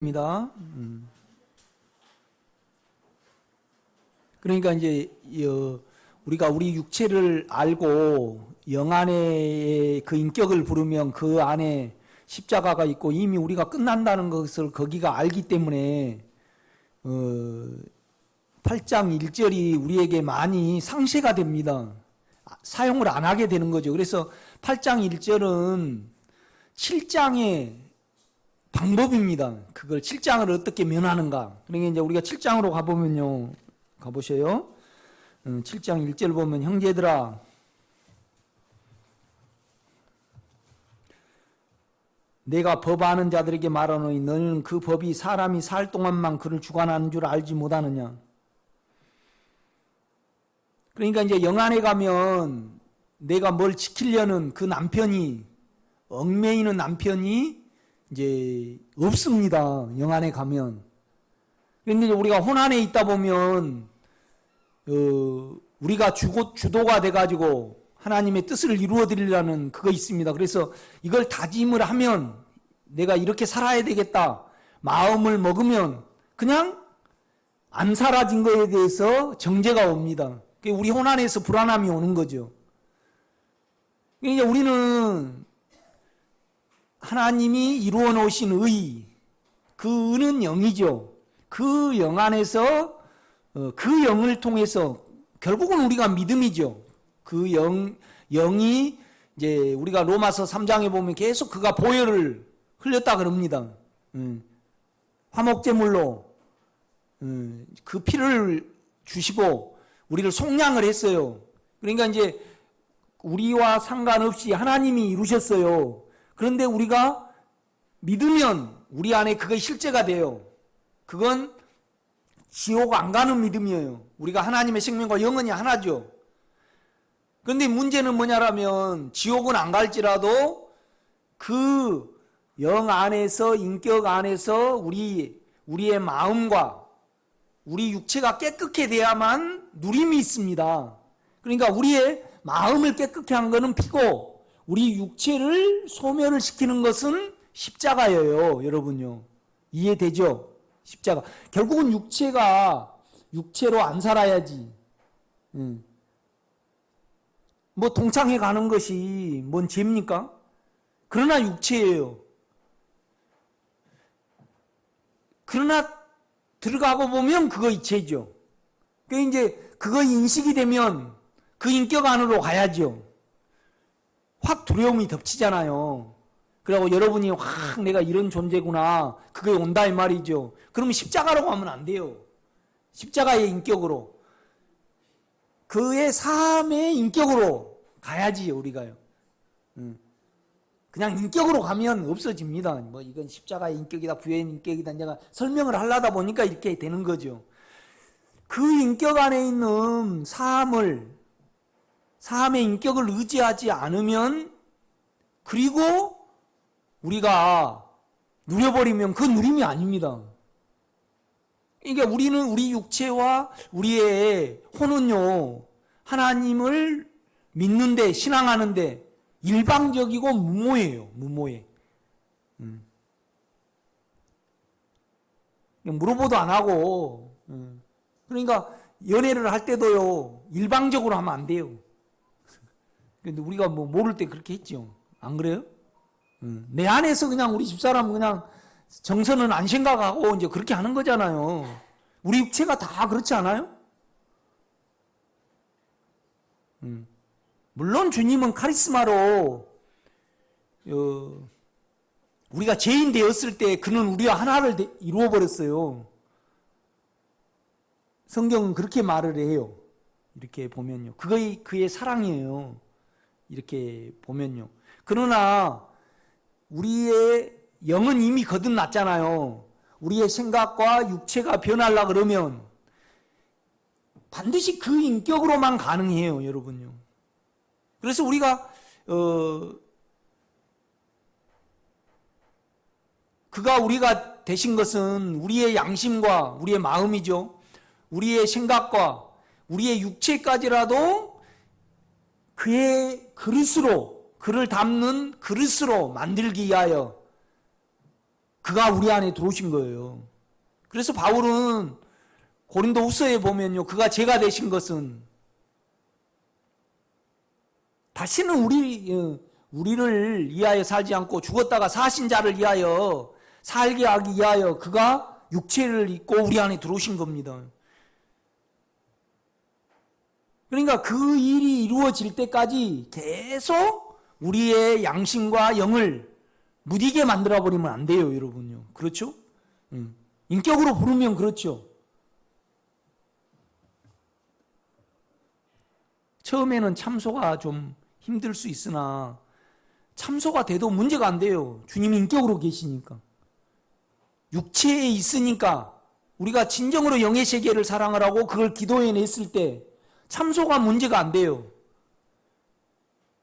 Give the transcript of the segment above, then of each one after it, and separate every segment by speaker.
Speaker 1: 입니다. 그러니까 이제 우리가 우리 육체를 알고 영 안에 그 인격을 부르면 그 안에 십자가가 있고 이미 우리가 끝난다는 것을 거기가 알기 때문에 8장 1절이 우리에게 많이 상쇄가 됩니다. 사용을 안 하게 되는 거죠. 그래서 8장 1절은 7장의 방법입니다. 그걸 7장을 어떻게 면하는가. 그러니까 이제 우리가 7장으로 가보면요. 가보세요. 7장 1절 보면 형제들아 내가 법 아는 자들에게 말하노니 너는 그 법이 사람이 살 동안만 그를 주관하는 줄 알지 못하느냐. 그러니까 이제 영 안에 가면 내가 뭘 지키려는 그 남편이 얽매이는 남편이 이제 없습니다. 영 안에 가면. 그런데 우리가 혼 안에 있다 보면 우리가 주도가 돼가지고 하나님의 뜻을 이루어 드리려는 그거 있습니다. 그래서 이걸 다짐을 하면 내가 이렇게 살아야 되겠다. 마음을 먹으면 그냥 안 사라진 거에 대해서 정죄가 옵니다. 우리 혼 안에서 불안함이 오는 거죠. 그러니까 우리는 하나님이 이루어 놓으신 의, 그 의는 영이죠. 그 영 안에서 그 영을 통해서 결국은 우리가 믿음이죠. 그 영이 이제 우리가 로마서 3장에 보면 계속 그가 보혈을 흘렸다 그럽니다. 화목제물로 그 피를 주시고 우리를 속량을 했어요. 그러니까 이제 우리와 상관없이 하나님이 이루셨어요. 그런데 우리가 믿으면 우리 안에 그게 실제가 돼요. 그건 지옥 안 가는 믿음이에요. 우리가 하나님의 생명과 영원히 하나죠. 그런데 문제는 뭐냐라면 지옥은 안 갈지라도 그 영 안에서 인격 안에서 우리의 마음과 우리 육체가 깨끗해 돼야만 누림이 있습니다. 그러니까 우리의 마음을 깨끗게 한 것은 피고 우리 육체를 소멸을 시키는 것은 십자가예요. 여러분요. 이해되죠? 십자가. 결국은 육체로 안 살아야지. 뭐 동창회 가는 것이 뭔 죄입니까? 그러나 육체예요. 그러나 들어가고 보면 그거 죄죠. 그러니까 이제 그거 인식이 되면 그 인격 안으로 가야죠. 확 두려움이 덮치잖아요. 그리고 여러분이 확 내가 이런 존재구나. 그게 온다 이 말이죠. 그러면 십자가로 가면 안 돼요. 십자가의 인격으로. 그의 삶의 인격으로 가야지 우리가요. 그냥 인격으로 가면 없어집니다. 뭐 이건 십자가의 인격이다, 부의 인격이다. 내가 설명을 하려다 보니까 이렇게 되는 거죠. 그 인격 안에 있는 삶의 인격을 의지하지 않으면 그리고 우리가 누려버리면 그 누림이 아닙니다. 그러니까 우리는 우리 육체와 우리의 혼은요 하나님을 믿는데 신앙하는데 일방적이고 무모해요. 무모해. 물어보도 안 하고 그러니까 연애를 할 때도요 일방적으로 하면 안 돼요. 근데 우리가 뭐 모를 때 그렇게 했죠. 안 그래요? 내 안에서 그냥 우리 집사람은 그냥 정서는 안 생각하고 이제 그렇게 하는 거잖아요. 우리 육체가 다 그렇지 않아요? 물론 주님은 카리스마로 우리가 죄인 되었을 때 그는 우리와 하나를 이루어 버렸어요. 성경은 그렇게 말을 해요. 이렇게 보면요. 그의 사랑이에요. 이렇게 보면요. 그러나 우리의 영은 이미 거듭났잖아요. 우리의 생각과 육체가 변하려고 그러면 반드시 그 인격으로만 가능해요. 여러분요. 그래서 우리가 그가 우리가 되신 것은 우리의 양심과 우리의 마음이죠. 우리의 생각과 우리의 육체까지라도 그의 그릇으로 그를 담는 그릇으로 만들기 위하여 그가 우리 안에 들어오신 거예요. 그래서 바울은 고린도후서에 보면요, 그가 제가 되신 것은 다시는 우리를 위하여 살지 않고 죽었다가 사신 자를 위하여 살게 하기 위하여 그가 육체를 입고 우리 안에 들어오신 겁니다. 그러니까 그 일이 이루어질 때까지 계속 우리의 양심과 영을 무디게 만들어버리면 안 돼요, 여러분요. 그렇죠? 인격으로 부르면 그렇죠. 처음에는 참소가 좀 힘들 수 있으나 참소가 돼도 문제가 안 돼요. 주님이 인격으로 계시니까. 육체에 있으니까 우리가 진정으로 영의 세계를 사랑을 하고 그걸 기도해냈을 때 참소가 문제가 안 돼요.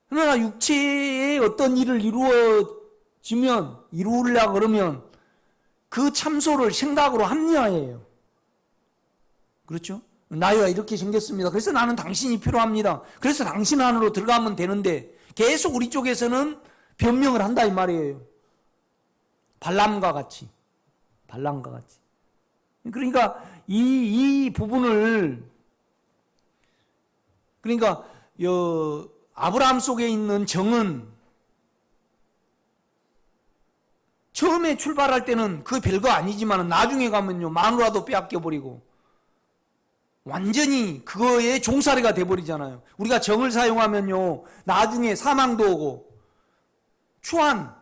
Speaker 1: 그러나 육체에 어떤 일을 이루려고 그러면 그 참소를 생각으로 합리화해요. 그렇죠? 나이가 이렇게 생겼습니다. 그래서 나는 당신이 필요합니다. 그래서 당신 안으로 들어가면 되는데 계속 우리 쪽에서는 변명을 한다 이 말이에요. 발람과 같이. 그러니까 이 부분을 그러니까 아브라함 속에 있는 정은 처음에 출발할 때는 그 별거 아니지만 나중에 가면요 마누라도 빼앗겨버리고 완전히 그거에 종살이가 돼버리잖아요. 우리가 정을 사용하면요 나중에 사망도 오고 추한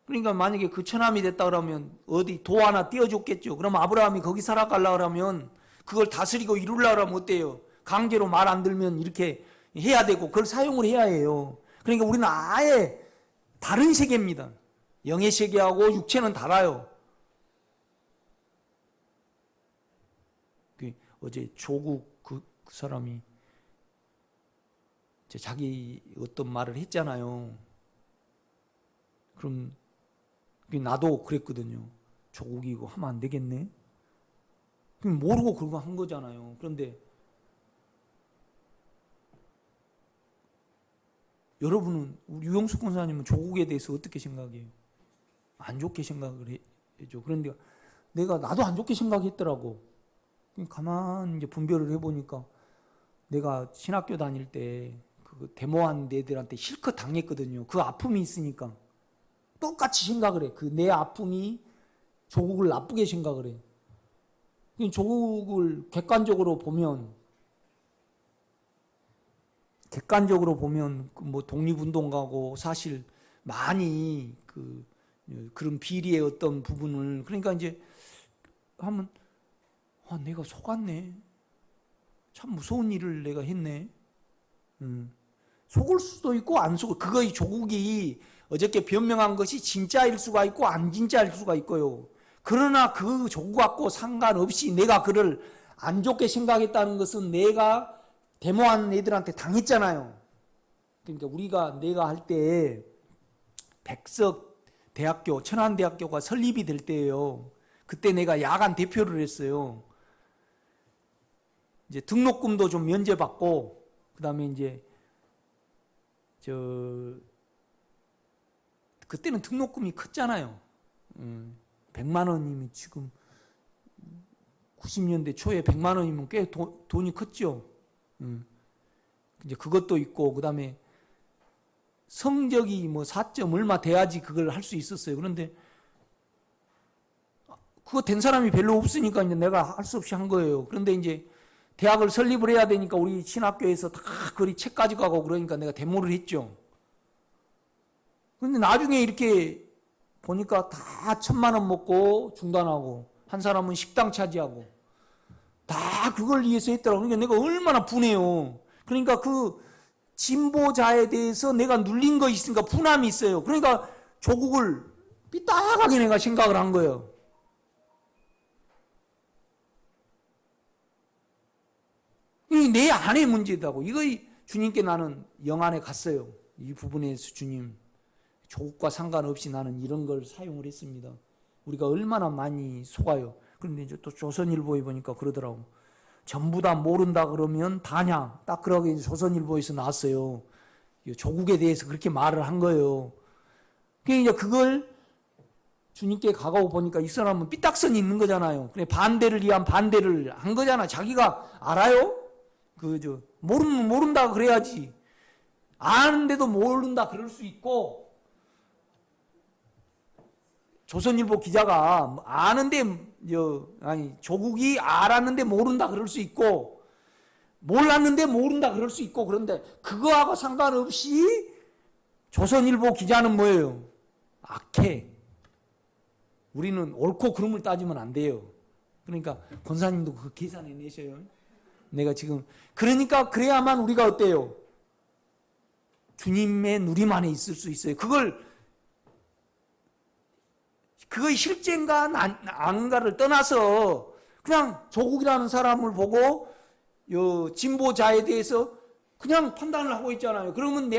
Speaker 1: 그러니까 만약에 그 처남이 됐다 그러면 어디 도 하나 띄워줬겠죠. 그럼 아브라함이 거기 살아가려고 그러면 그걸 다스리고 이루려고 그러면 어때요? 강제로 말 안 들면 이렇게 해야 되고 그걸 사용을 해야 해요. 그러니까 우리는 아예 다른 세계입니다. 영의 세계하고 육체는 달라요. 어제 조국 그 사람이 자기 어떤 말을 했잖아요. 그럼 나도 그랬거든요. 조국이 이거 하면 안 되겠네. 그럼 모르고 그거 한 거잖아요. 그런데 여러분은 우리 유영숙 권사님은 조국에 대해서 어떻게 생각해요? 안 좋게 생각을 해죠. 그런데 나도 안 좋게 생각했더라고. 가만 이제 분별을 해보니까 내가 신학교 다닐 때 그 데모한 애들한테 실컷 당했거든요. 그 아픔이 있으니까 똑같이 생각을 해. 그 내 아픔이 조국을 나쁘게 생각을 해. 조국을 객관적으로 보면 뭐 독립운동가고 사실 많이 그런 비리의 어떤 부분을 그러니까 이제 하면 내가 속았네. 참 무서운 일을 내가 했네. 속을 수도 있고 안 속을 그거의 조국이 어저께 변명한 것이 진짜일 수가 있고 안 진짜일 수가 있고요. 그러나 그 조국 갖고 상관없이 내가 그를 안 좋게 생각했다는 것은 내가 데모한 애들한테 당했잖아요. 그러니까 내가 할 때 백석 대학교, 천안대학교가 설립이 될 때예요. 그때 내가 야간 대표를 했어요. 이제 등록금도 좀 면제받고, 그 다음에 이제, 그때는 등록금이 컸잖아요. 100만 원이면 지금 90년대 초에 100만 원이면 꽤 돈이 컸죠. 이제 그것도 있고, 그 다음에 성적이 뭐 4점 얼마 돼야지 그걸 할 수 있었어요. 그런데 그거 된 사람이 별로 없으니까 이제 내가 할 수 없이 한 거예요. 그런데 이제 대학을 설립을 해야 되니까 우리 신학교에서 다 그리 책 가져가고 그러니까 내가 데모를 했죠. 그런데 나중에 이렇게 보니까 다 1,000만 원 먹고 중단하고 한 사람은 식당 차지하고 다 그걸 위해서 했더라고. 그러니까 내가 얼마나 분해요. 그러니까 그 진보자에 대해서 내가 눌린 거 있으니까 분함이 있어요. 그러니까 조국을 삐딱하게 내가 생각을 한 거예요. 이 내 안의 문제다고. 이거 주님께 나는 영 안에 갔어요. 이 부분에서 주님 조국과 상관없이 나는 이런 걸 사용을 했습니다. 우리가 얼마나 많이 속아요. 그런데 이제 또 조선일보에 보니까 그러더라고. 전부 다 모른다 그러면 다냐. 딱 그러게 조선일보에서 나왔어요. 조국에 대해서 그렇게 말을 한 거예요. 그러니까 이제 그걸 주님께 가고 보니까 이 사람은 삐딱선이 있는 거잖아요. 그래 반대를 위한 반대를 한 거잖아. 자기가 알아요? 모른다 그래야지. 아는데도 모른다 그럴 수 있고, 조선일보 기자가 아는데 조국이 알았는데 모른다 그럴 수 있고, 몰랐는데 모른다 그럴 수 있고, 그런데 그거하고 상관없이 조선일보 기자는 뭐예요? 악해. 우리는 옳고 그름을 따지면 안 돼요. 그러니까 권사님도 그 계산해 내셔요. 내가 지금 그러니까 그래야만 우리가 어때요? 주님의 누림 안에 있을 수 있어요. 그거의 실제인가 안가를 떠나서 그냥 조국이라는 사람을 보고 진보자에 대해서 그냥 판단을 하고 있잖아요. 그러면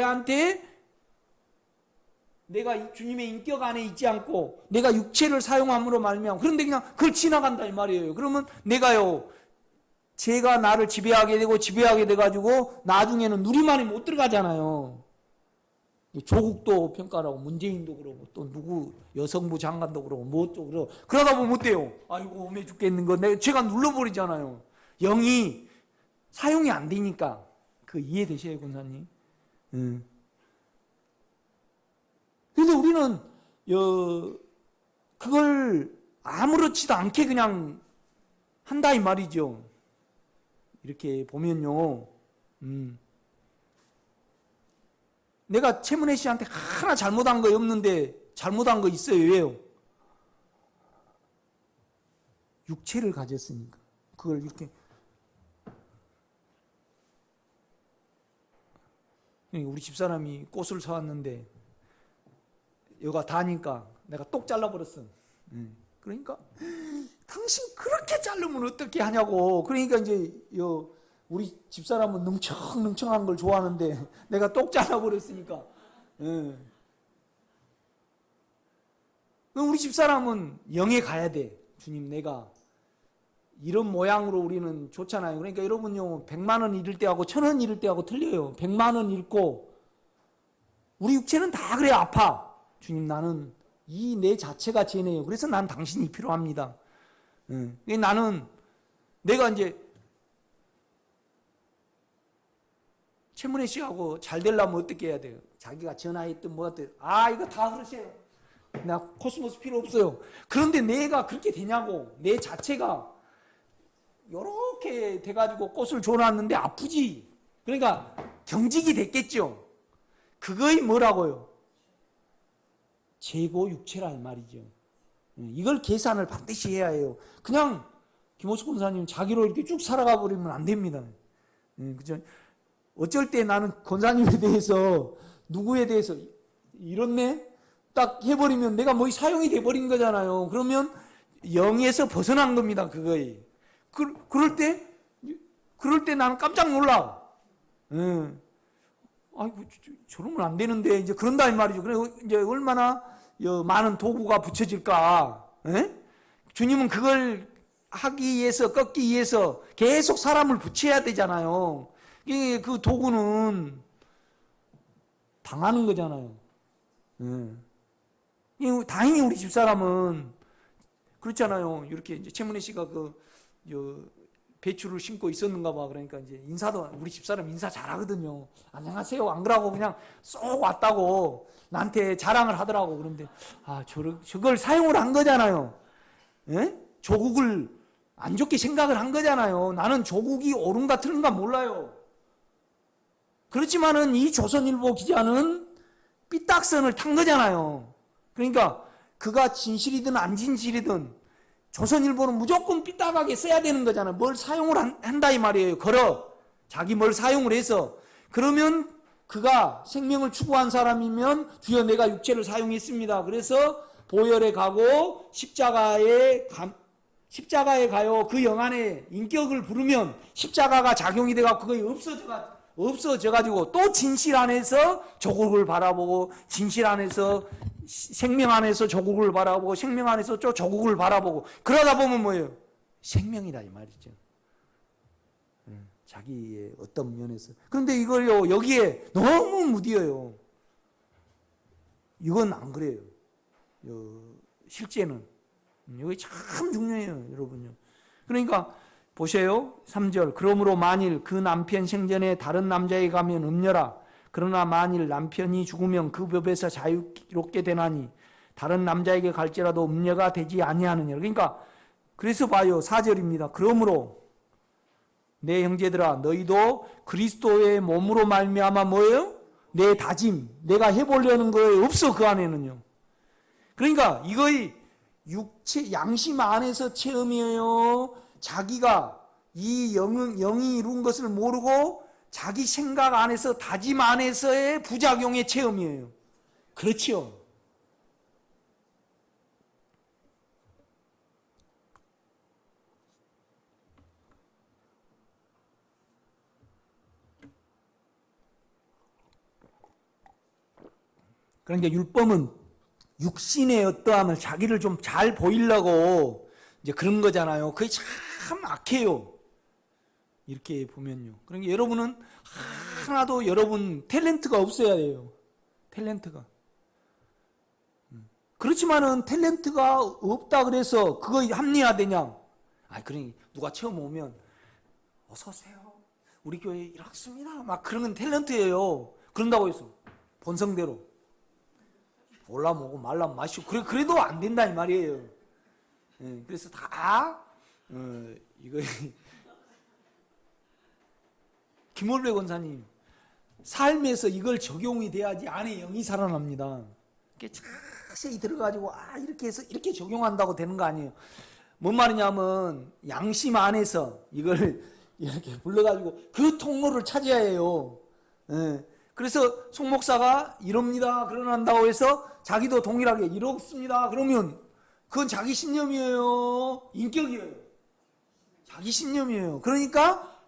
Speaker 1: 내가 주님의 인격 안에 있지 않고 내가 육체를 사용함으로 말미암아 그런데 그냥 그걸 지나간다 이 말이에요. 그러면 제가 나를 지배하게 돼가지고 나중에는 누림 안에 못 들어가잖아요. 조국도 평가라고 문재인도 그러고 또 누구 여성부 장관도 그러고 뭐 어쩌고 그러다 보면 어때요? 아이고 오매 죽겠는 거 제가 눌러버리잖아요. 영이 사용이 안 되니까. 그 이해되셔요 권사님? 그래서 우리는 그걸 아무렇지도 않게 그냥 한다 이 말이죠. 이렇게 보면요. 내가 최문혜 씨한테 하나 잘못한 거 없는데 잘못한 거 있어요. 왜요? 육체를 가졌으니까. 그걸 이렇게 우리 집사람이 꽃을 사왔는데 여가 다니까 내가 똑 잘라버렸어. 그러니까 당신 그렇게 자르면 어떻게 하냐고. 그러니까 이제 우리 집사람은 능청능청한 걸 좋아하는데 내가 똑 잘라버렸으니까. 우리 집사람은 영에 가야 돼. 주님 내가 이런 모양으로 우리는 좋잖아요. 그러니까 여러분요 100만 원 잃을 때하고 1000원 잃을 때하고 틀려요. 100만 원 잃고 우리 육체는 다 그래 아파. 주님 나는 이 내 자체가 죄네요. 그래서 난 당신이 필요합니다. 나는 내가 이제 최문혜 씨하고 잘 되려면 어떻게 해야 돼요? 자기가 전화했든 뭐든 이거 다 그러세요. 나 코스모스 필요 없어요. 그런데 내가 그렇게 되냐고. 내 자체가 요렇게 돼가지고 꽃을 줘놨는데 아프지. 그러니까 경직이 됐겠죠. 그거이 뭐라고요? 재고 육체라 이 말이죠. 이걸 계산을 반드시 해야 해요. 그냥 김호수 권사님 자기로 이렇게 쭉 살아가 버리면 안 됩니다. 그죠? 어쩔 때 나는 권사님에 대해서 누구에 대해서 이렇네? 딱 해버리면 내가 뭐 사용이 돼버린 거잖아요. 그러면 영에서 벗어난 겁니다. 그거에. 그럴 때 나는 깜짝 놀라. 아이고, 저러면 안 되는데, 이제 그런다, 이 말이죠. 그래, 이제 얼마나 많은 도구가 붙여질까. 주님은 그걸 하기 위해서, 꺾기 위해서 계속 사람을 붙여야 되잖아요. 그 도구는 당하는 거잖아요. 다행히 우리 집사람은 그렇잖아요. 이렇게 이제 최문혜 씨가 배추를 심고 있었는가 봐. 그러니까 이제 인사도 우리 집사람 인사 잘하거든요. 안녕하세요. 안 그러고 그냥 쏙 왔다고 나한테 자랑을 하더라고. 그런데 저걸 사용을 한 거잖아요. 조국을 안 좋게 생각을 한 거잖아요. 나는 조국이 옳은가 틀린가 몰라요. 그렇지만은 이 조선일보 기자는 삐딱선을 탄 거잖아요. 그러니까 그가 진실이든 안 진실이든 조선일보는 무조건 삐딱하게 써야 되는 거잖아요. 뭘 사용을 한다 이 말이에요. 자기 뭘 사용을 해서. 그러면 그가 생명을 추구한 사람이면 주여 내가 육체를 사용했습니다. 그래서 보혈에 가고 십자가에 가요. 그 영안에 인격을 부르면 십자가가 작용이 돼서 그게 없어져가지고 또 진실 안에서 조국을 바라보고 진실 안에서 생명 안에서 조국을 바라보고 생명 안에서 또 조국을 바라보고 그러다 보면 뭐예요? 생명이다 이 말이죠. 자기의 어떤 면에서. 그런데 이걸요 여기에 너무 무디어요. 이건 안 그래요. 실제는. 이게 참 중요해요, 여러분요. 그러니까 보세요. 3절. 그러므로 만일 그 남편 생전에 다른 남자에게 가면 음녀라. 그러나 만일 남편이 죽으면 그 법에서 자유롭게 되나니 다른 남자에게 갈지라도 음녀가 되지 아니하느니라. 그러니까 그래서 봐요. 4절입니다. 그러므로 내 형제들아 너희도 그리스도의 몸으로 말미암아 뭐예요? 내 다짐, 내가 해보려는 거에 없어 그 안에는요. 그러니까 이거의 육체, 양심 안에서 체험이에요. 자기가 이 영이 이룬 것을 모르고 자기 생각 안에서 다짐 안에서의 부작용의 체험이에요. 그렇죠. 그러니까 율법은 육신의 어떠함을 자기를 좀 잘 보이려고 이제 그런 거잖아요. 그게 참 악해요. 이렇게 보면요. 그러니까 여러분은 하나도 여러분 탤런트가 없어야 돼요. 탤런트가. 그렇지만은 탤런트가 없다 그래서 그거 합리화되냐? 그러니 누가 처음 오면 어서 오세요. 우리 교회 이렇습니다. 막 그런 건 탤런트예요. 그런다고 해서 본성대로 올라 먹고 말라 마시고 그래도 안 된다 이 말이에요. 그래서 다 이거 김월배 권사님 삶에서 이걸 적용이 돼야지 안에 영이 살아납니다. 이렇게 자세히 들어가지고 이렇게 해서 이렇게 적용한다고 되는 거 아니에요. 뭔 말이냐면 양심 안에서 이걸 이렇게 불러가지고 그 통로를 찾아야 해요. 그래서 송 목사가 이럽니다. 그러난다고 해서 자기도 동일하게 이렇습니다. 그러면 그건 자기 신념이에요. 인격이에요. 자기 신념이에요. 그러니까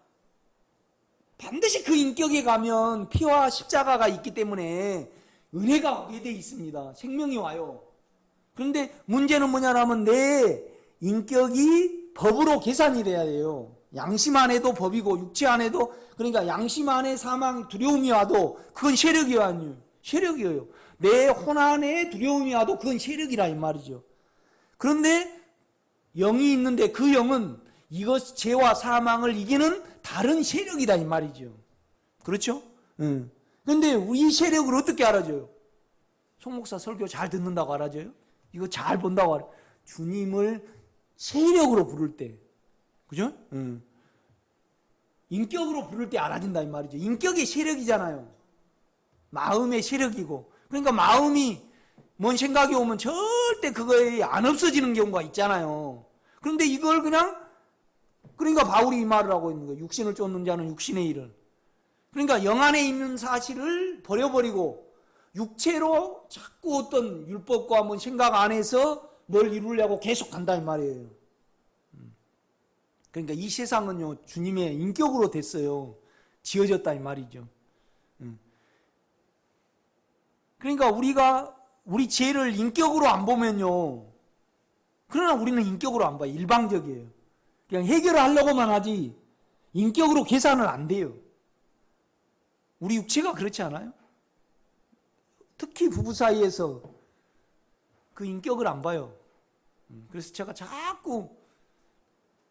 Speaker 1: 반드시 그 인격에 가면 피와 십자가가 있기 때문에 은혜가 오게 돼 있습니다. 생명이 와요. 그런데 문제는 뭐냐면 내 인격이 법으로 계산이 돼야 돼요. 양심 안에도 법이고 육체 안에도, 그러니까 양심 안에 사망 두려움이 와도 그건 세력이 아니에요. 세력이에요. 내 혼 안에 두려움이 와도 그건 세력이라 이 말이죠. 그런데 영이 있는데 그 영은 이것 죄와 사망을 이기는 다른 세력이다 이 말이죠. 그렇죠? 그런데 이 세력을 어떻게 알아줘요? 송 목사 설교 잘 듣는다고 알아줘요? 이거 잘 본다고 알아요? 주님을 세력으로 부를 때, 그죠? 인격으로 부를 때 알아진다 이 말이죠. 인격이 세력이잖아요. 마음의 세력이고. 그러니까 마음이 뭔 생각이 오면 절대 그거에 안 없어지는 경우가 있잖아요. 그런데 이걸 그러니까 바울이 이 말을 하고 있는 거예요. 육신을 쫓는 자는 육신의 일을. 그러니까 영 안에 있는 사실을 버려버리고 육체로 자꾸 어떤 율법과 뭔 생각 안에서 뭘 이루려고 계속 간다 이 말이에요. 그러니까 이 세상은요 주님의 인격으로 됐어요. 지어졌다 이 말이죠. 그러니까 우리 죄를 인격으로 안 보면요. 그러나 우리는 인격으로 안 봐요. 일방적이에요. 그냥 해결을 하려고만 하지 인격으로 계산을 안 돼요. 우리 육체가 그렇지 않아요? 특히 부부 사이에서 그 인격을 안 봐요. 그래서 제가 자꾸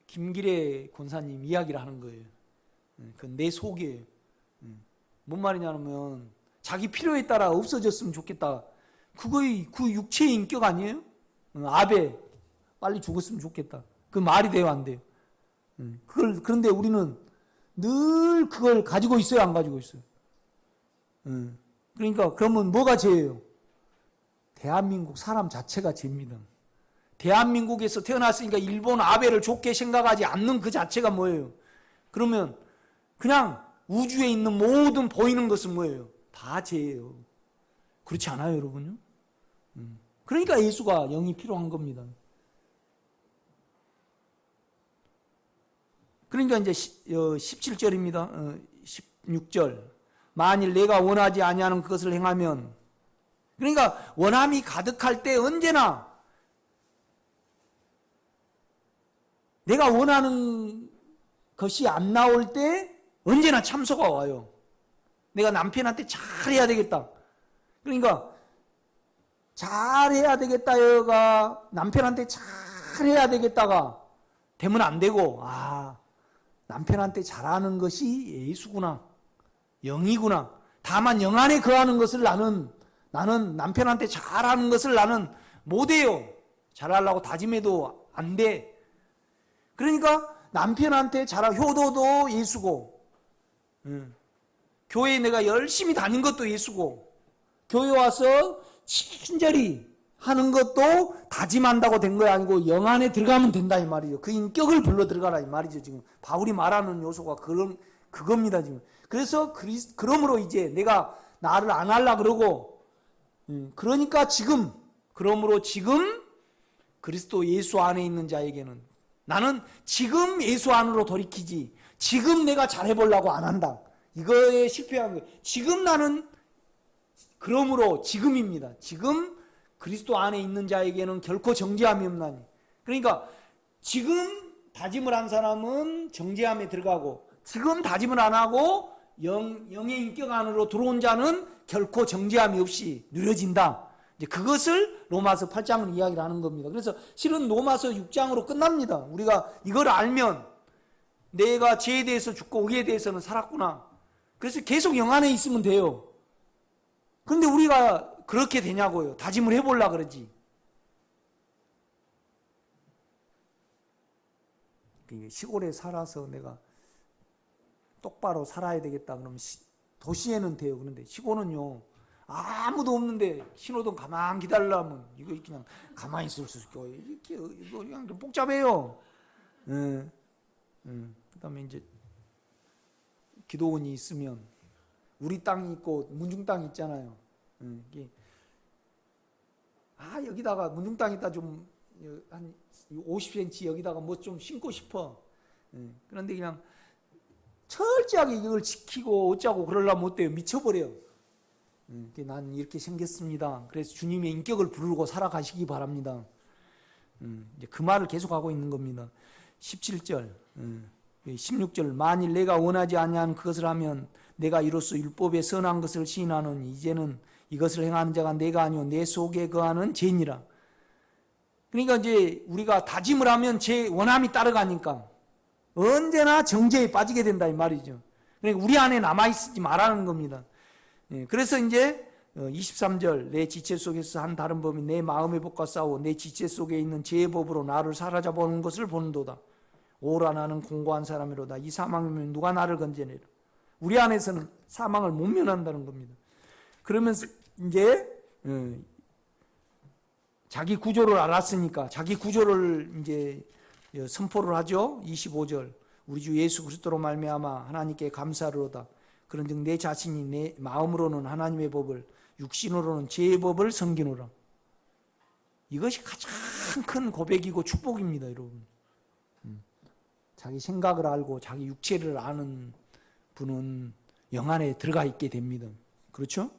Speaker 1: 김기래 권사님 이야기를 하는 거예요. 그건 내 속이에요. 뭔 말이냐면 자기 필요에 따라 없어졌으면 좋겠다. 그 육체의 인격 아니에요? 아베 빨리 죽었으면 좋겠다. 그 말이 돼요, 안 돼요? 그런데 우리는 늘 그걸 가지고 있어요, 안 가지고 있어요? 그러니까 그러면 뭐가 죄예요? 대한민국 사람 자체가 죄입니다. 대한민국에서 태어났으니까 일본 아베를 좋게 생각하지 않는 그 자체가 뭐예요? 그러면 그냥 우주에 있는 모든 보이는 것은 뭐예요? 다 죄예요. 그렇지 않아요, 여러분요? 그러니까 예수가 영이 필요한 겁니다. 그러니까 이제 17절입니다. 16절. 만일 내가 원하지 아니하는 그것을 행하면, 그러니까 원함이 가득할 때 언제나 내가 원하는 것이 안 나올 때 언제나 참소가 와요. 내가 남편한테 잘해야 되겠다. 그러니까 잘해야 되겠다, 여가 남편한테 잘해야 되겠다가 되면 안 되고, 남편한테 잘하는 것이 예수구나, 영이구나. 다만 영 안에 거하는 것을 나는 남편한테 잘하는 것을 나는 못해요. 잘하려고 다짐해도 안 돼. 그러니까 남편한테 효도도 예수고, 교회에 내가 열심히 다닌 것도 예수고, 교회 와서 친절히 하는 것도 다짐한다고 된 거 아니고 영 안에 들어가면 된다 이 말이죠. 그 인격을 불러 들어가라 이 말이죠. 지금 바울이 말하는 요소가 그겁니다 지금. 그래서 그러므로 이제 내가 나를 안 하려 그러고, 그러니까 그러므로 지금 그리스도 예수 안에 있는 자에게는 나는 지금 예수 안으로 돌이키지, 지금 내가 잘해보려고 안 한다. 이거에 실패한 거예요. 지금 나는 그러므로 지금입니다. 지금 그리스도 안에 있는 자에게는 결코 정죄함이 없나니. 그러니까 지금 다짐을 한 사람은 정죄함에 들어가고, 지금 다짐을 안 하고 영의 인격 안으로 들어온 자는 결코 정죄함이 없이 누려진다. 이제 그것을 로마서 8장은 이야기를 하는 겁니다. 그래서 실은 로마서 6장으로 끝납니다. 우리가 이걸 알면 내가 죄에 대해서 죽고 의에 대해서는 살았구나. 그래서 계속 영 안에 있으면 돼요. 그런데 우리가 그렇게 되냐고요. 다짐을 해보려고 그러지. 시골에 살아서 내가 똑바로 살아야 되겠다 그러면 도시에는 돼요. 그런데 시골은요, 아무도 없는데 신호등 가만 기다리려면 이거 그냥 가만히 있을 수 있고, 이렇게 이거 그냥 복잡해요. 그다음에 이제 기도원이 있으면 우리 땅이 있고 문중 땅이 있잖아요. 여기다가 문중 땅에다 좀 한 50cm 여기다가 뭐 좀 심고 싶어. 그런데 그냥 철저하게 이걸 지키고 어쩌고 그러려면 못 돼요. 미쳐버려요. 난 이렇게 생겼습니다. 그래서 주님의 인격을 부르고 살아가시기 바랍니다. 이제 그 말을 계속하고 있는 겁니다. 17절, 16절, 만일 내가 원하지 아니한 그것을 하면 내가 이로써 율법의 선한 것을 시인하노니 이제는 이것을 행하는 자가 내가 아니오 내 속에 거하는 죄니라. 그러니까 이제 우리가 다짐을 하면 제 원함이 따라가니까 언제나 정죄에 빠지게 된다 이 말이죠. 그러니까 우리 안에 남아있지 말라는 겁니다. 그래서 이제 23절, 내 지체 속에서 한 다른 법이 내 마음의 법과 싸워 내 지체 속에 있는 죄의 법으로 나를 사로잡아오는 것을 보는도다. 오라 나는 공고한 사람이로다. 이 사망이면 누가 나를 건져내라. 우리 안에서는 사망을 못 면한다는 겁니다. 그러면서 이제 자기 구조를 알았으니까 자기 구조를 이제 선포를 하죠. 25절, 우리 주 예수 그리스도로 말미암아 하나님께 감사하로다. 그런즉 내 자신이 내 마음으로는 하나님의 법을, 육신으로는 죄의 법을 섬기노라. 이것이 가장 큰 고백이고 축복입니다, 여러분. 자기 생각을 알고 자기 육체를 아는 분은 영 안에 들어가 있게 됩니다. 그렇죠?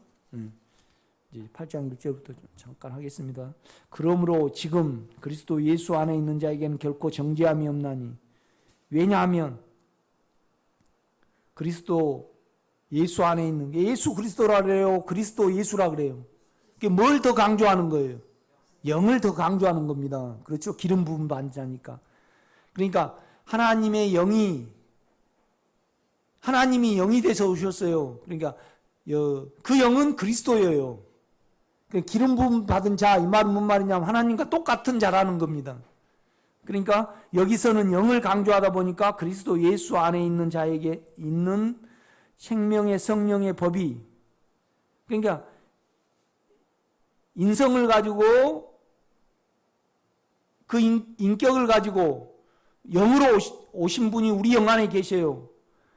Speaker 1: 이제 8장 1절부터 잠깐 하겠습니다. 그러므로 지금 그리스도 예수 안에 있는 자에게는 결코 정죄함이 없나니. 왜냐하면 그리스도 예수 안에 있는 게 예수 그리스도라 그래요. 그리스도 예수라 그래요. 뭘 더 강조하는 거예요? 영을 더 강조하는 겁니다. 그렇죠? 기름 부음 받은 자니까. 그러니까 하나님의 영이 하나님이 영이 돼서 오셨어요. 그러니까 그 영은 그리스도예요. 기름 부음 받은 자, 이 말은 뭔 말이냐면 하나님과 똑같은 자라는 겁니다. 그러니까 여기서는 영을 강조하다 보니까 그리스도 예수 안에 있는 자에게 있는 생명의 성령의 법이, 그러니까 인성을 가지고 그 인격을 가지고 영으로 오신 분이 우리 영 안에 계셔요.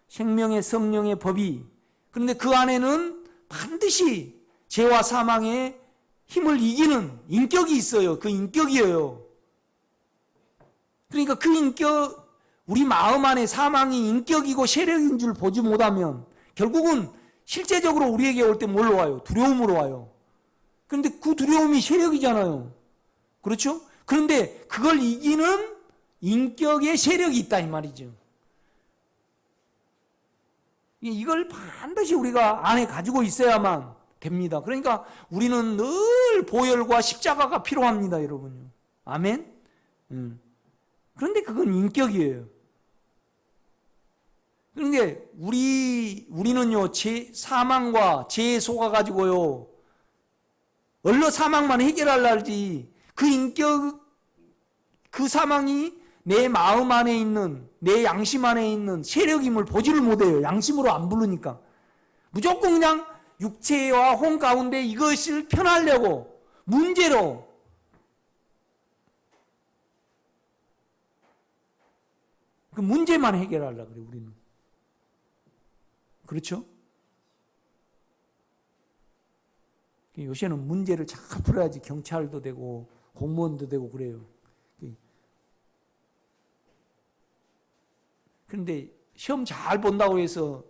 Speaker 1: 생명의 성령의 법이. 그런데 그 안에는 반드시 죄와 사망의 힘을 이기는 인격이 있어요. 그 인격이에요. 그러니까 그 인격, 우리 마음 안에 사망이 인격이고 세력인 줄 보지 못하면 결국은 실제적으로 우리에게 올 때 뭘로 와요? 두려움으로 와요. 그런데 그 두려움이 세력이잖아요. 그렇죠? 그런데 그걸 이기는 인격의 세력이 있다 이 말이죠. 이걸 반드시 우리가 안에 가지고 있어야만 됩니다. 그러니까 우리는 늘 보혈과 십자가가 필요합니다, 여러분요. 아멘? 그런데 그건 인격이에요. 그런데 우리는요, 사망과 죄에 속아가지고요, 얼른 사망만 해결하려지, 그 인격, 그 사망이 내 마음 안에 있는, 내 양심 안에 있는 세력임을 보지를 못해요. 양심으로 안 부르니까. 무조건 그냥 육체와 혼 가운데 이것을 편하려고, 문제로, 그 문제만 해결하려고 그래, 우리는. 그렇죠? 요새는 문제를 잘 풀어야지 경찰도 되고 공무원도 되고 그래요. 그런데 시험 잘 본다고 해서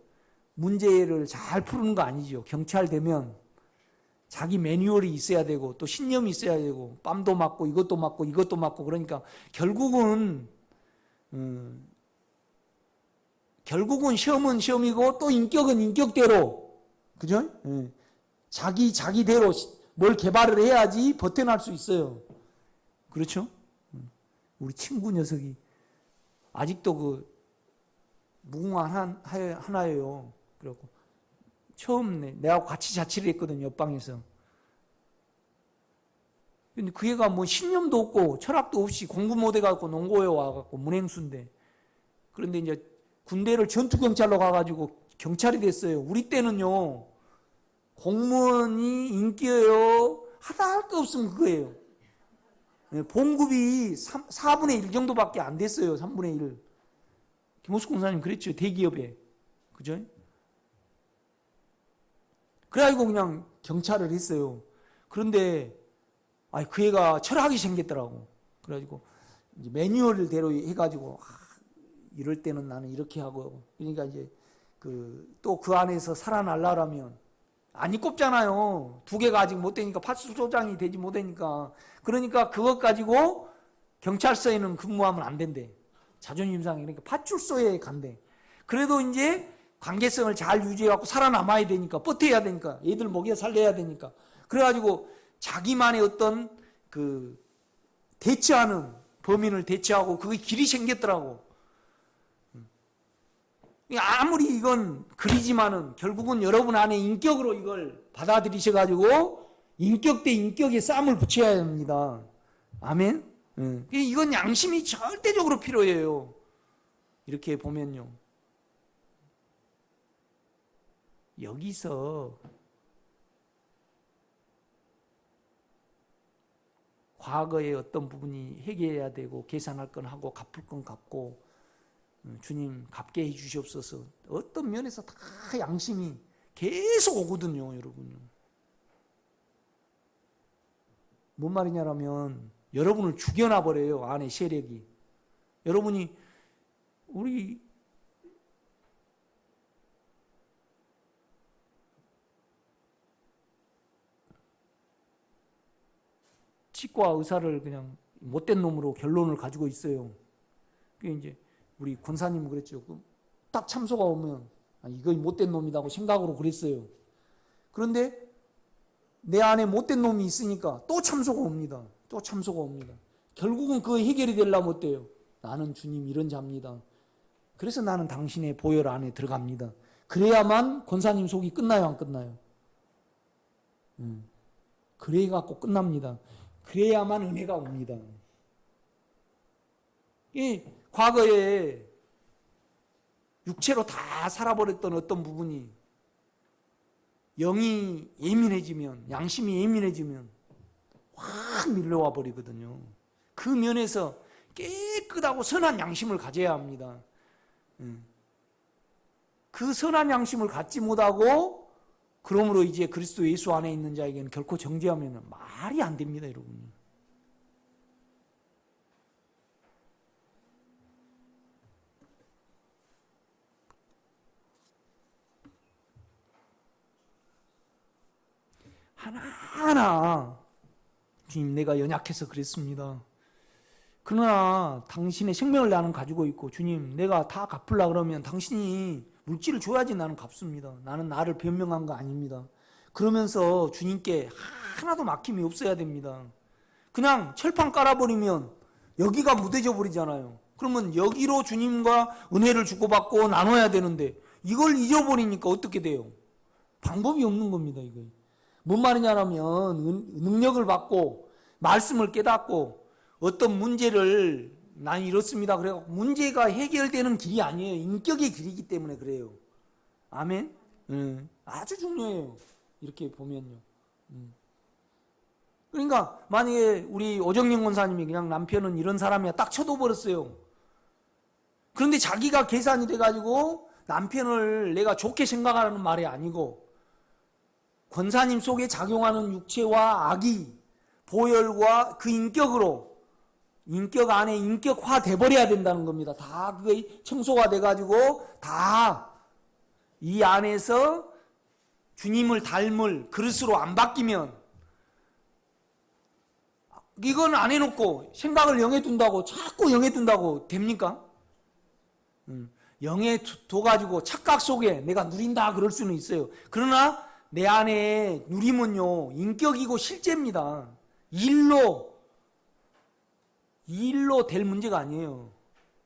Speaker 1: 문제를 잘 푸는 거 아니죠. 경찰 되면 자기 매뉴얼이 있어야 되고 또 신념이 있어야 되고 뺨도 맞고 이것도 맞고 이것도 맞고 그러니까 결국은 시험은 시험이고 또 인격은 인격대로, 그죠? 자기대로 뭘 개발을 해야지 버텨날 수 있어요. 그렇죠? 우리 친구 녀석이 아직도 그 무궁화 하나예요. 그래갖고 처음 내가 같이 자취를 했거든요, 옆방에서. 근데 그 애가 뭐 신념도 없고 철학도 없이 공부 못 해갖고 농고에 와갖고 문행수인데, 그런데 이제 군대를 전투경찰로 가가지고 경찰이 됐어요. 우리 때는요, 공무원이 인기예요. 하다 할 거 없으면 그거예요. 봉급이 4분의 1 정도밖에 안 됐어요. 3분의 1. 김호숙 공사님 그랬죠. 대기업에. 그죠? 그래가지고 그냥 경찰을 했어요. 그런데 그 애가 철학이 생겼더라고. 그래가지고 이제 매뉴얼대로 해가지고 이럴 때는 나는 이렇게 하고, 그러니까 이제 또 그 안에서 살아날라면 아니 꼽잖아요. 2개가 아직 못 되니까 파출소장이 되지 못하니까. 그러니까 그것 가지고 경찰서에는 근무하면 안 된대. 자존심 상해. 그러니까 파출소에 간대. 그래도 이제 관계성을 잘 유지해갖고 살아남아야 되니까, 버텨야 되니까, 애들 먹여 살려야 되니까. 그래가지고 자기만의 어떤 대처하는, 범인을 대처하고 그게 길이 생겼더라고. 아무리 이건 글이지만은 결국은 여러분 안에 인격으로 이걸 받아들이셔가지고 인격 대 인격의 싸움을 붙여야 합니다. 아멘? 이건 양심이 절대적으로 필요해요. 이렇게 보면요. 여기서 과거에 어떤 부분이 해결해야 되고 계산할 건 하고 갚을 건 갚고, 주님 갚게 해 주시옵소서. 어떤 면에서 다 양심이 계속 오거든요, 여러분요. 뭔 말이냐면 여러분을 죽여놔 버려요, 안에 세력이. 여러분이 우리 치과 의사를 그냥 못된 놈으로 결론을 가지고 있어요. 그게 이제 우리 권사님은 그랬죠. 딱 참소가 오면 이거 못된 놈이라고 생각으로 그랬어요. 그런데 내 안에 못된 놈이 있으니까 또 참소가 옵니다. 또 참소가 옵니다. 결국은 그거 해결이 되려면 어때요? 나는 주님 이런 자입니다. 그래서 나는 당신의 보혈 안에 들어갑니다. 그래야만 권사님 속이 끝나요, 안 끝나요? 그래야 갖고 끝납니다. 그래야만 은혜가 옵니다. 과거에 육체로 다 살아버렸던 어떤 부분이 영이 예민해지면, 양심이 예민해지면 확 밀려와 버리거든요. 그 면에서 깨끗하고 선한 양심을 가져야 합니다. 그 선한 양심을 갖지 못하고 그러므로 이제 그리스도 예수 안에 있는 자에게는 결코 정죄하면 말이 안 됩니다, 여러분. 하나하나 주님 내가 연약해서 그랬습니다. 그러나 당신의 생명을 나는 가지고 있고 주님 내가 다 갚으려 그러면 당신이 물질을 줘야지 나는 갚습니다. 나는 나를 변명한 거 아닙니다. 그러면서 주님께 하나도 막힘이 없어야 됩니다. 그냥 철판 깔아버리면 여기가 무뎌져 버리잖아요. 그러면 여기로 주님과 은혜를 주고받고 나눠야 되는데 이걸 잊어버리니까 어떻게 돼요? 방법이 없는 겁니다. 이거. 뭔 말이냐면 능력을 받고 말씀을 깨닫고 어떤 문제를 난 이렇습니다. 그래 문제가 해결되는 길이 아니에요. 인격의 길이기 때문에 그래요. 아멘. 아주 중요해요. 이렇게 보면요. 그러니까 만약에 우리 오정영 권사님이 그냥 남편은 이런 사람이야 딱 쳐둬버렸어요. 그런데 자기가 계산이 돼가지고 남편을 내가 좋게 생각하는 말이 아니고 권사님 속에 작용하는 육체와 악이 보혈과 그 인격으로 인격 안에 인격화 돼버려야 된다는 겁니다. 다 그게 청소가 돼가지고 다 이 안에서 주님을 닮을 그릇으로 안 바뀌면 이건 안 해놓고 생각을 영에 둔다고 자꾸 영에 둔다고 됩니까? 영에 둬가지고 착각 속에 내가 누린다 그럴 수는 있어요. 그러나 내 안에 누림은요 인격이고 실제입니다. 일로 될 문제가 아니에요.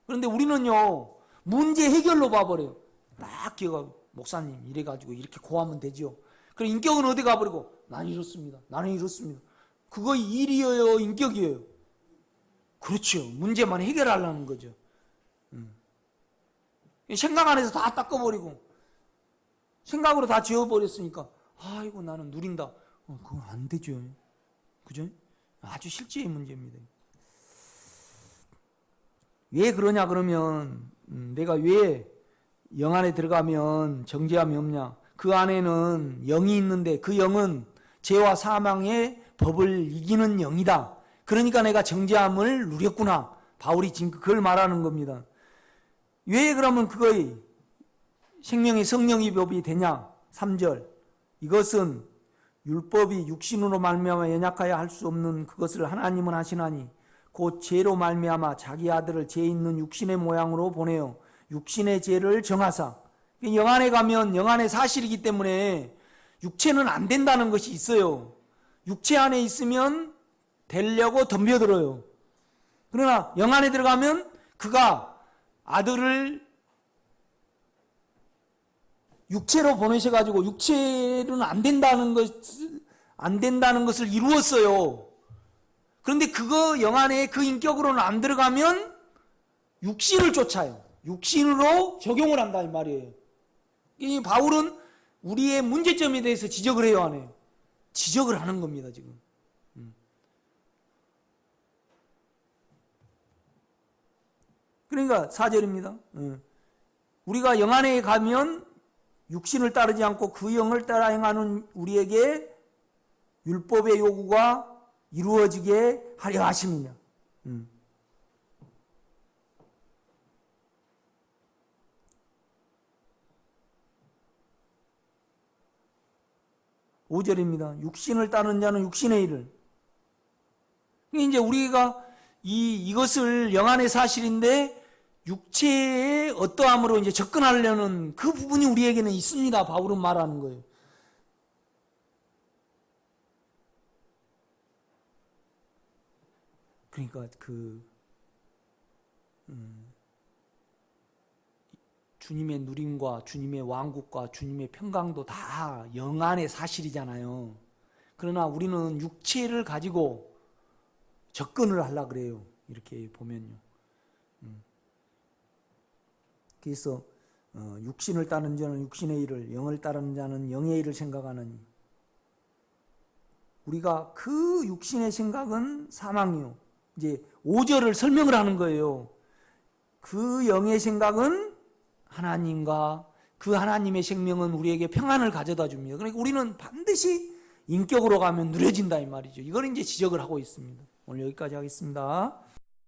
Speaker 1: 그런데 우리는요 문제 해결로 봐버려요. 막 기어가고 목사님 이래가지고 이렇게 고하면 되죠. 그럼 인격은 어디 가버리고 나는 이렇습니다. 나는 이렇습니다. 그거 일이에요 인격이에요? 그렇죠. 문제만 해결하려는 거죠. 생각 안에서 다 닦아버리고 생각으로 다 지워버렸으니까 아이고 나는 누린다. 그건 안 되죠. 그죠? 아주 실제의 문제입니다. 왜 그러냐 그러면 내가 왜 영 안에 들어가면 정죄함이 없냐. 그 안에는 영이 있는데 그 영은 죄와 사망의 법을 이기는 영이다. 그러니까 내가 정죄함을 누렸구나. 바울이 지금 그걸 말하는 겁니다. 왜 그러면 그거의 생명의 성령의 법이 되냐? 3절 이것은 율법이 육신으로 말미암아 연약하여 할 수 없는 그것을 하나님은 하시나니 곧 죄로 말미암아 자기 아들을 죄 있는 육신의 모양으로 보내어 육신의 죄를 정하사. 영 안에 가면 영 안의 사실이기 때문에 육체는 안 된다는 것이 있어요. 육체 안에 있으면 되려고 덤벼들어요. 그러나 영 안에 들어가면 그가 아들을 육체로 보내셔가지고 육체는 안 된다는 것을 이루었어요. 그런데 그거 영 안에 그 인격으로는 안 들어가면 육신을 쫓아요. 육신으로 적용을 한다 이 말이에요. 이 바울은 우리의 문제점에 대해서 지적을 해요, 안 해요? 지적을 하는 겁니다, 지금. 그러니까 4절입니다. 우리가 영 안에 가면 육신을 따르지 않고 그 영을 따라 행하는 우리에게 율법의 요구가 이루어지게 하려 하심이냐. 5절입니다. 육신을 따르는 자는 육신의 일을. 이제 우리가 이것을 영 안의 사실인데 육체의 어떠함으로 이제 접근하려는 그 부분이 우리에게는 있습니다. 바울은 말하는 거예요. 그러니까 주님의 누림과 주님의 왕국과 주님의 평강도 다 영 안의 사실이잖아요. 그러나 우리는 육체를 가지고 접근을 하려고 그래요. 이렇게 보면요. 그래서 육신을 따르는 자는 육신의 일을, 영을 따르는 자는 영의 일을 생각하느니 우리가 그 육신의 생각은 사망이요. 이제 5절을 설명을 하는 거예요. 그 영의 생각은 하나님과 그 하나님의 생명은 우리에게 평안을 가져다 줍니다. 그러니까 우리는 반드시 인격으로 가면 누려진다 이 말이죠. 이걸 이제 지적을 하고 있습니다. 오늘 여기까지 하겠습니다.